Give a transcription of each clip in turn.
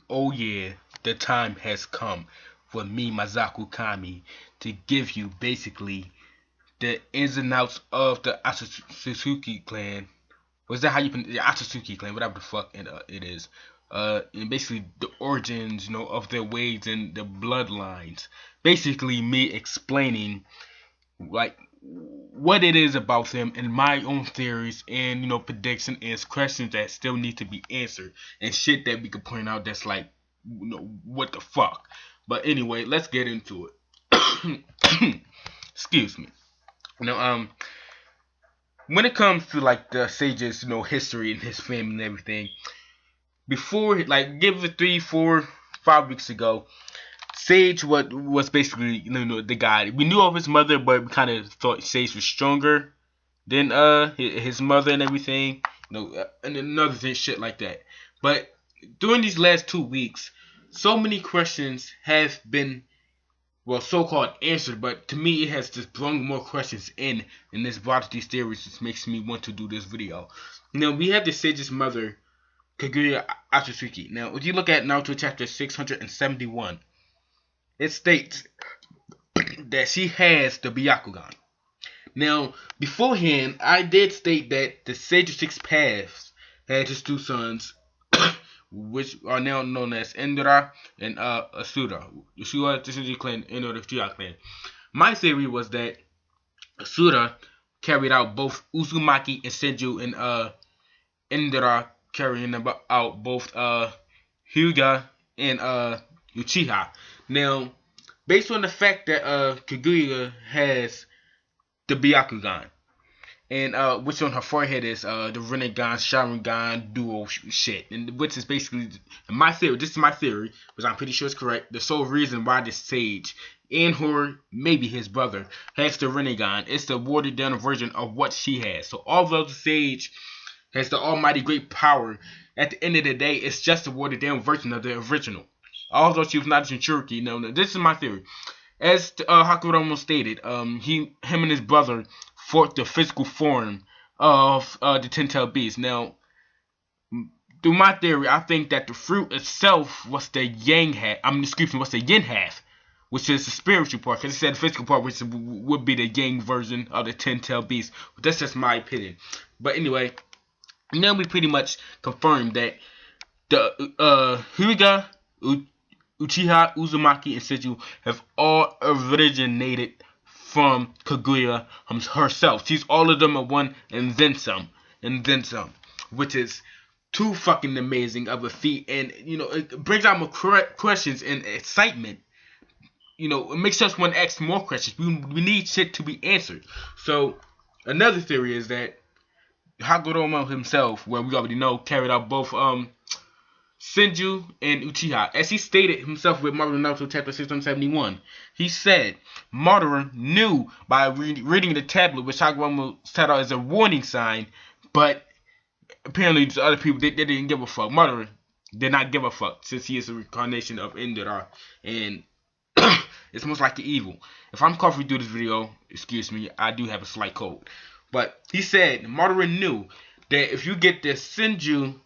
Oh yeah, the time has come for me, Masaku Kami, to give you basically the ins and outs of the Ōtsutsuki clan. Was that how you pronounce the Ōtsutsuki clan? Whatever the fuck it is. And basically the origins, of their ways and the bloodlines. Basically, me explaining like what it is about them and my own theories and prediction and questions that still need to be answered and shit that we could point out that's like what the fuck. But anyway, let's get into it. Excuse me. Now when it comes to like the sage's history and his family and everything, before like give it 3, 4, 5 weeks ago, Sage was basically the guy. We knew of his mother, but we kind of thought Sage was stronger than his mother and everything. And another thing, shit like that. But during these last 2 weeks, so many questions have been so-called answered. But to me, it has just brought more questions in this brought these theories, which makes me want to do this video. We have the Sage's mother, Kaguya Ōtsutsuki. Now, if you look at Naruto chapter 671. It states that she has the Byakugan. Now, beforehand, I did state that the Sage of Six Paths had his 2 sons, which are now known as Indara and Asura. Ashura, this is the clan, Indra the Asura clan. My theory was that Asura carried out both Uzumaki and Senju, and Indara carrying out both Hyuga and Uchiha. Now, based on the fact that Kaguya has the Byakugan, and which on her forehead is the Rinnegan Sharingan duo shit, and which is basically my theory. This is my theory, which I'm pretty sure is correct. The sole reason why this sage and her, maybe his brother, has the Rinnegan is the watered down version of what she has. So although the sage has the almighty great power, at the end of the day, it's just a watered down version of the original. Although she was not a Jinchuriki. This is my theory. As Hagoromo stated, him and his brother fought the physical form of the Ten-Tailed Beast. Now, through my theory, I think that the fruit itself was the Yin half, which is the spiritual part, because it said the physical part, which would be the Yang version of the Ten-Tailed Beast. But that's just my opinion. But anyway, now we pretty much confirmed that the Hyuga, Uchiha, Uzumaki, and Senju have all originated from Kaguya herself. She's all of them at one, and then some, which is too fucking amazing of a feat, and it brings out more questions and excitement. It makes us want to ask more questions. We need shit to be answered. So another theory is that Hagoromo himself, where we already know, carried out both Senju and Uchiha. As he stated himself with Madara Naruto chapter 671, he said Madara knew by reading the tablet, which Hagoromo set out as a warning sign, but apparently to other people, they didn't give a fuck. Madara did not give a fuck, since he is a reincarnation of Indara, and it's most likely evil. If I'm coughing through this video, excuse me, I do have a slight cold. But he said Madara knew that if you get the Senju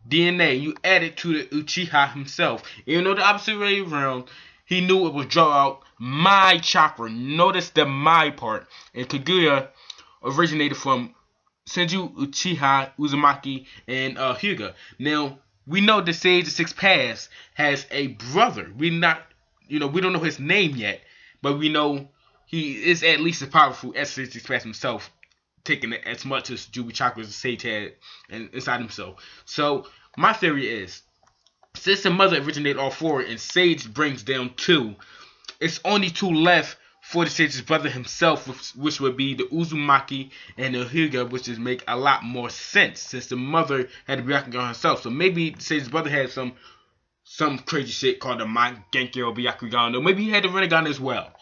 DNA, you add it to the Uchiha himself. Even though the opposite way around, he knew it would draw out my chakra. Notice the my part. And Kaguya originated from Senju, Uchiha, Uzumaki, and Hyuga. Now, we know the Sage of Six Paths has a brother. We don't know his name yet, but we know he is at least as powerful as Sage of Six Paths himself, taking as much as Jubi Chakra as the Sage had inside himself. So my theory is, since the mother originated all 4 and Sage brings down 2, it's only 2 left for the Sage's brother himself, which would be the Uzumaki and the Hyuga, which would make a lot more sense since the mother had the Byakugan herself. So maybe the Sage's brother had some crazy shit called the Mangenkyo Byakugan, or maybe he had the Rinnegan as well.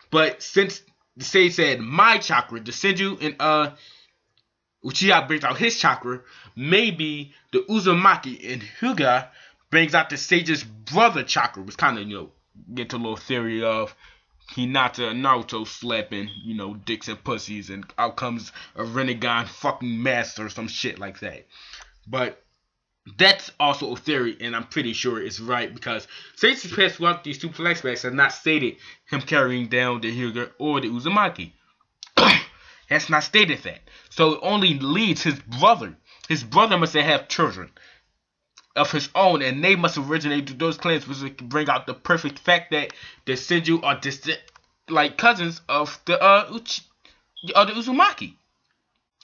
But since the Sage said my chakra, the Senju and Uchiha brings out his chakra, maybe the Uzumaki and Hyuga brings out the Sage's brother chakra, which kind of, get to a little theory of Hinata and Naruto slapping, dicks and pussies, and out comes a Rinnegan fucking master or some shit like that. But That's also a theory, and I'm pretty sure it's right because Sage's past throughout these two flashbacks have not stated him carrying down the Hyuga or the Uzumaki. Has not stated that. So it only leads his brother. His brother must have children of his own, and they must originate through those clans, which would bring out the perfect fact that the Senju are distant, like cousins of the Uzumaki.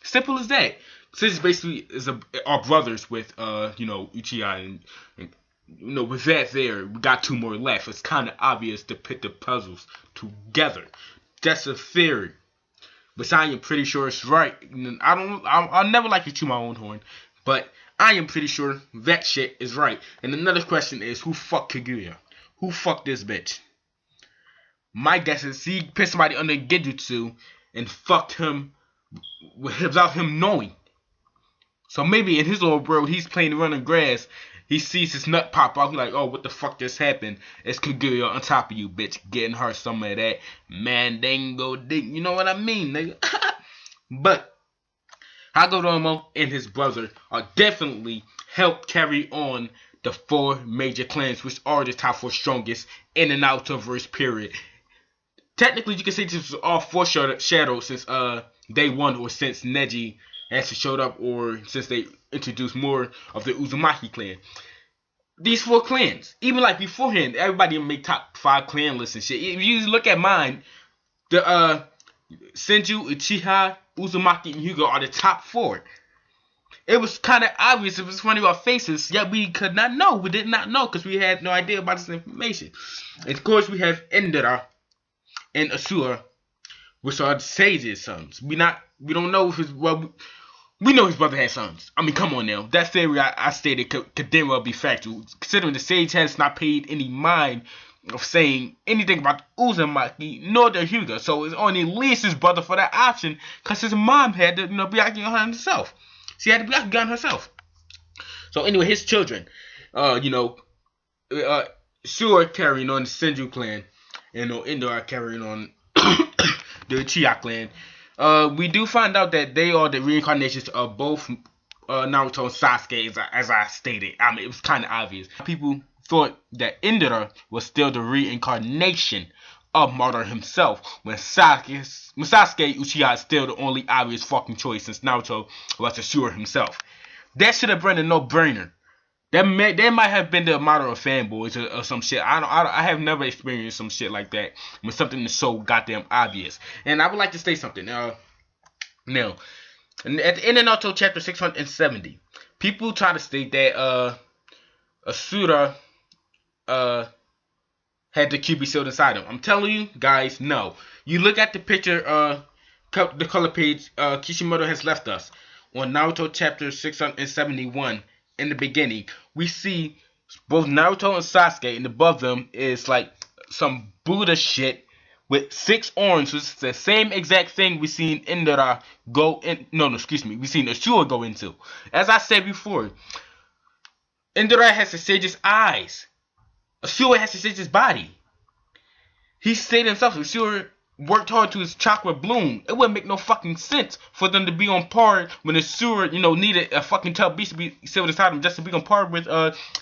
Simple as that. Since basically are brothers with Uchiha and with that there, we got two more left. It's kind of obvious to put the puzzles together. That's a theory. But I am pretty sure it's right. I'll never like to chew my own horn, but I am pretty sure that shit is right. And another question is, who fucked Kaguya? Who fucked this bitch? My guess is he put somebody under Genjutsu and fucked him without him knowing. So maybe in his old world, he's playing around in grass. He sees his nut pop out. He's like, oh, what the fuck just happened? It's Kaguya on top of you, bitch. Getting her some of that Mandingo dick. You know what I mean, nigga? But Hagoromo and his brother are definitely helped carry on the four major clans, which are the top four strongest in and out of verse period. Technically, you can say this was all foreshadowed since day one, or since Neji actually showed up, or since they introduced more of the Uzumaki clan. These four clans, even like beforehand, everybody make top 5 clan lists and shit. If you look at mine, the Senju, Uchiha, Uzumaki, and Hyuga are the top 4. It was kind of obvious. It was funny about faces, yet we could not know. We did not know because we had no idea about this information. And of course, we have Indara and Asura, which are the Sage's sons. We don't know if we know his brother had sons. I mean, come on now. That theory I stated could damn well be factual, considering the Sage has not paid any mind of saying anything about Uzumaki nor the Hyuga. So it's only least his brother for that option, because his mom had to be acting on herself. She had to be acting on herself. So anyway, his children, Ashura carrying on the Senju clan, and Indara carrying on the Uchiha clan. We do find out that they are the reincarnations of both Naruto and Sasuke, as I stated. I mean, it was kind of obvious. People thought that Indra was still the reincarnation of Madara himself, when Sasuke Uchiha is still the only obvious fucking choice, since Naruto was Ashura himself. That should have been a no-brainer. They might have been the Madara fanboys or some shit. I have never experienced some shit like that when something is so goddamn obvious. And I would like to say something. Now, at the end of Naruto chapter 670, people try to state that Ashura had the QB sealed inside him. I'm telling you guys, no. You look at the picture, the color page Kishimoto has left us on Naruto chapter 671. In the beginning, we see both Naruto and Sasuke, and above them is like some Buddha shit with 6 arms, which is the same exact thing we seen Indra go in. We seen Ashura go into. As I said before, Indra has the Sage's eyes. Ashura has the Sage's body. He said himself, Ashura worked hard to his chakra bloom. It wouldn't make no fucking sense for them to be on par when Asura, needed a fucking tail beast to be sealed inside him just to be on par with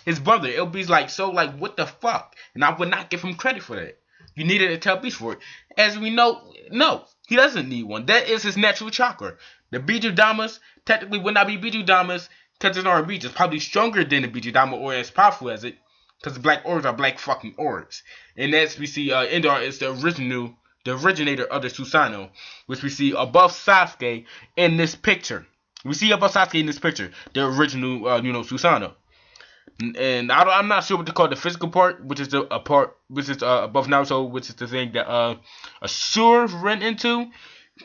his brother. It would be like what the fuck? And I would not give him credit for that. You needed a tail beast for it. As we know, no, he doesn't need one. That is his natural chakra. The Bijudamas technically would not be Bijudamas because it's not a Bija. It's probably stronger than the Bijudama or as powerful as it, because the black orbs are black fucking orbs. And as we see, Indra is the originator of the Susanoo, which we see above Sasuke in this picture. We see above Sasuke in this picture, the original, Susanoo. And I'm not sure what to call the physical part, which is the part which is above Naruto, which is the thing that Ashura ran into.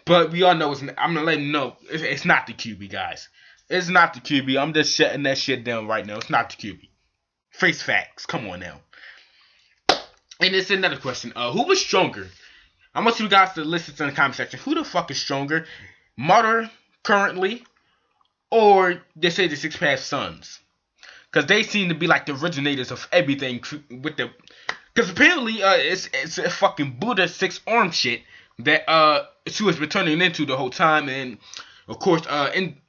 But we all know I'm gonna let you know it's not the QB, guys. It's not the QB. I'm just shutting that shit down right now. It's not the QB. Face facts. Come on now. And it's another question. Who was stronger? I want you guys to listen in the comment section. Who the fuck is stronger? Madara currently, or they say the 6 past sons? Because they seem to be like the originators of everything with the. Because apparently it's a fucking Buddha 6-arm shit that she was returning into the whole time, and of course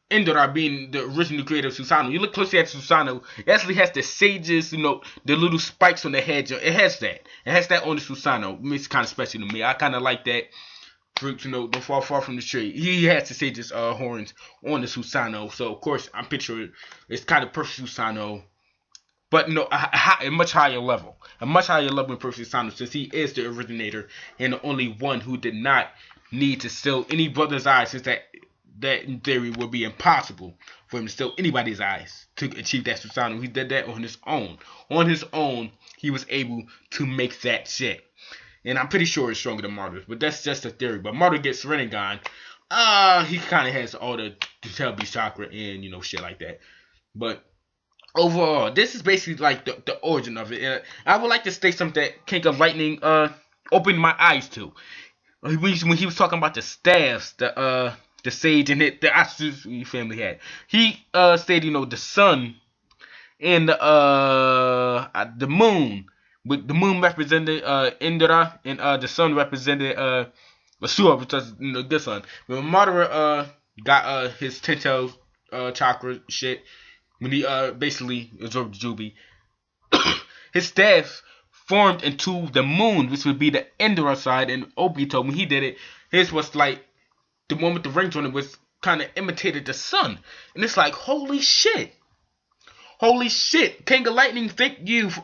Indara being the original creator of Susanoo. You look closely at Susanoo, it actually has the sages, you know, the little spikes on the head. It has that. It has that on the Susanoo. It's kind of special to me. I kind of like that. Fruits, you know, don't fall far from the tree. He has the sages horns on the Susanoo. So, of course, I'm picturing it's kind of perfect Susanoo. But, you know, a much higher level. A much higher level in perfect Susanoo, since he is the originator and the only one who did not need to steal any brother's eyes, since that in theory would be impossible for him to steal anybody's eyes to achieve that Susanoo. He did that on his own. On his own, he was able to make that shit. And I'm pretty sure it's stronger than Martyrs, but that's just a theory. But Martyr gets Rinnegan. He kind of has all the Telby chakra and, you know, shit like that. But overall, this is basically like the origin of it. And I would like to state something that King of Lightning opened my eyes to. When he was talking about the staffs, the sage and the Ōtsutsuki family had. He stated, you know, the sun and the moon, with the moon represented Indra and the sun represented Ashura, which is, you know, the sun. When Madara got his 10-tailed chakra shit, when he basically absorbed the Jubi, his staff formed into the moon, which would be the Indra side, and Obito, when he did it, his was like the one with the rings on it was kind of imitated the sun. And it's like, holy shit. Holy shit. King of Lightning, thank you for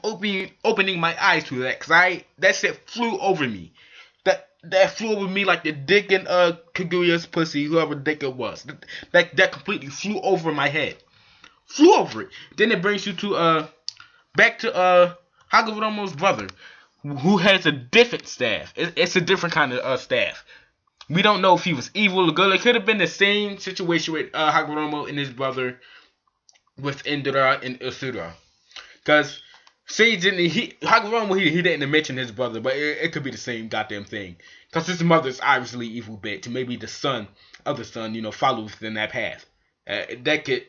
opening my eyes to that. Because that shit flew over me. That flew over me like the dick in Kaguya's pussy, whoever dick it was. That completely flew over my head. Flew over it. Then it brings you to back to Hagoromo's brother, who has a different staff. It's a different kind of staff. We don't know if he was evil or good. It could have been the same situation with Hagoromo and his brother with Indara and Asura. Because Hagoromo, he didn't mention his brother, but it could be the same goddamn thing. Because his mother's obviously evil bitch. Maybe the other son, you know, follows in that path. That could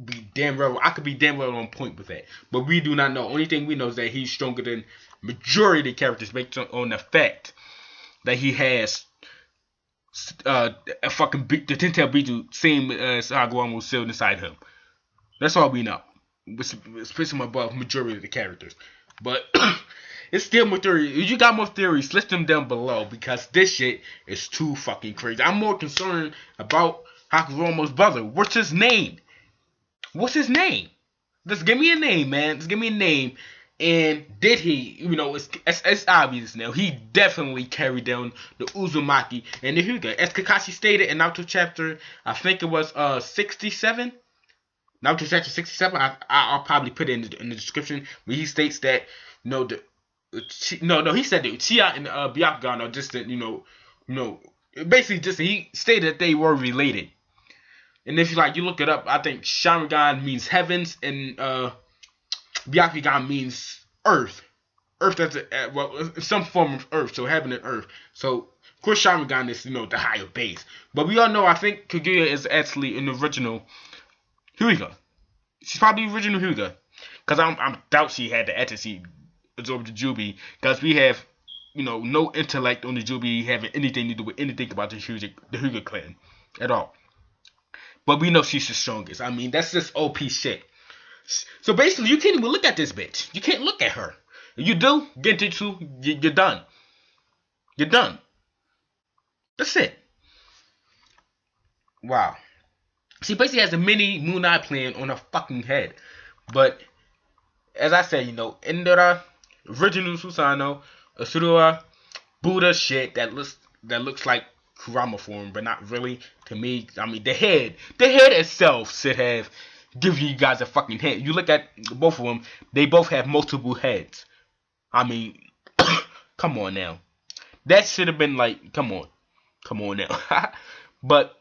be damn well. I could be damn well on point with that. But we do not know. Only thing we know is that he's stronger than majority of the characters based on the fact that he has a fucking the 10-tailed Biju, same as Hagoromo, sealed inside him. That's all we know. It's pissing above majority of the characters. But it's still more theories. If you got more theories, list them down below, because this shit is too fucking crazy. I'm more concerned about Hagoromo's brother. What's his name? What's his name? Just give me a name, man. Just give me a name. And did he, you know, it's obvious now, he definitely carried down the Uzumaki and the Hyuga. As Kakashi stated in Naruto chapter, I think it was 67. Naruto chapter 67, I'll probably put it in the description, where he states that, you know, he said that Uchiha and Byakugan are distant, you know, basically just, he stated that they were related. And if you look it up, I think Sharingan means heavens, and Byakugan means earth. Earth, that's some form of earth, so heaven and earth. So, of course, Sharingan is, the higher base. But we all know, I think Kaguya is actually an original Hyuga. She's probably original Hyuga. Because I doubt she had the entity absorb the Jubi. Because we have, no intellect on the Jubi having anything to do with anything about the Hyuga clan at all. But we know she's the strongest. I mean, that's just OP shit. So basically, you can't even look at this bitch. You can't look at her. If you do, get into, you're done. You're done. That's it. Wow. She basically has a mini Moon Eye plan on her fucking head. But, as I said, Indara, original Susanoo, Asura, Buddha shit that looks like Kurama form, but not really. To me, I mean, the head itself should have given you guys a fucking head. You look at both of them, they both have multiple heads. I mean, come on now. That should have been come on now. But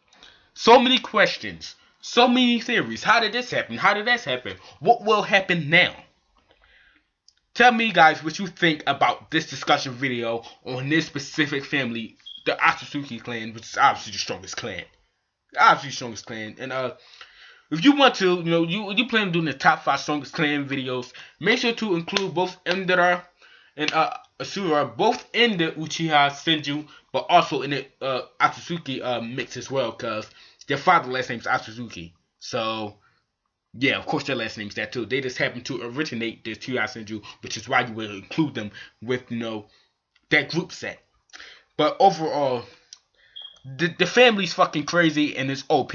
so many questions, so many theories. How did this happen? How did that happen? What will happen now? Tell me, guys, what you think about this discussion video on this specific family, the Otsutsuki clan, which is obviously the strongest clan. Obviously the strongest clan. And if you want to, you plan on doing the top 5 strongest clan videos, make sure to include both Indara and Ashura, both in the Uchiha Senju, but also in the Otsutsuki mix as well, because their father's last name is Otsutsuki. So yeah, of course their last name's that too. They just happen to originate this Three-Eyed Senju, which is why you will include them with that group set. But overall, the family's fucking crazy and it's OP.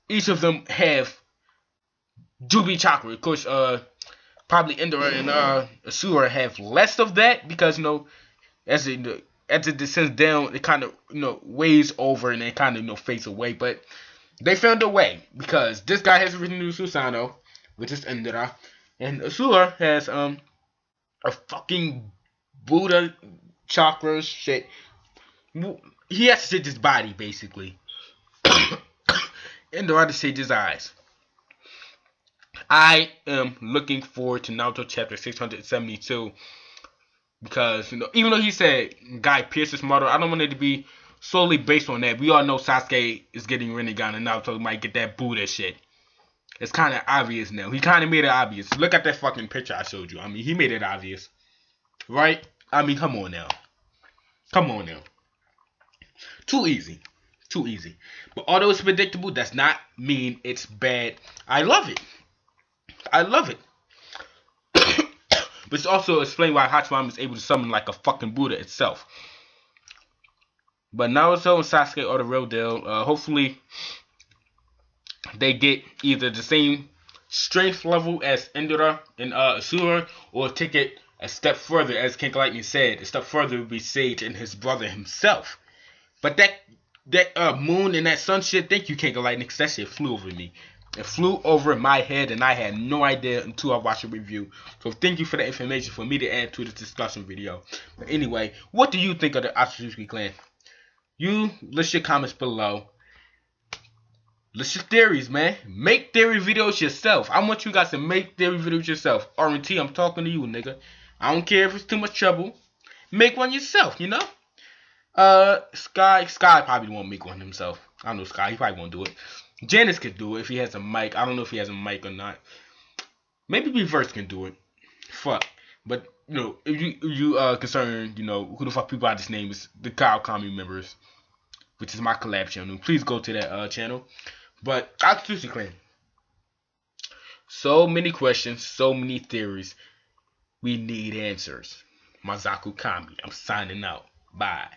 Each of them have Jubi chakra. Of course, probably Indra and Ashura have less of that because as it descends down, it kind of weighs over and it kind of fades away. But they found a way because this guy has original Susanoo, which is Indra, and Asura has a fucking Buddha chakra shit. He has to shade his body basically. Indra to shade his eyes. I am looking forward to Naruto chapter 672 because even though he said Guy pierced his mother, I don't want it to be solely based on that. We all know Sasuke is getting Rinnegan and Naruto might get that Buddha shit. It's kind of obvious now. He kind of made it obvious. Look at that fucking picture I showed you. I mean, he made it obvious. Right? I mean, come on now. Come on now. Too easy. Too easy. But although it's predictable, does not mean it's bad. I love it. I love it. But it's also explain why Hachiman is able to summon like a fucking Buddha itself. But Naruto and Sasuke are the real deal. Hopefully, they get either the same strength level as Indra and Ashura, or take it a step further, as King Lightning said. A step further would be Sage and his brother himself. But that moon and that sun shit, thank you, King Lightning, because that shit flew over me. It flew over my head, and I had no idea until I watched a review. So thank you for the information for me to add to this discussion video. But anyway, what do you think of the Otsutsuki clan? You list your comments below. List your theories, man. Make theory videos yourself. I want you guys to make theory videos yourself. R&T, I'm talking to you, nigga. I don't care if it's too much trouble. Make one yourself, Sky probably won't make one himself. I know Sky, he probably won't do it. Janice could do it if he has a mic. I don't know if he has a mic or not. Maybe Reverse can do it. Fuck. But if you concerned, who the fuck people out this name is the Kyle Kami members, which is my collab channel. Please go to that channel. But Otsutsuki clan. So many questions, so many theories. We need answers. Mazaku Kami. I'm signing out. Bye.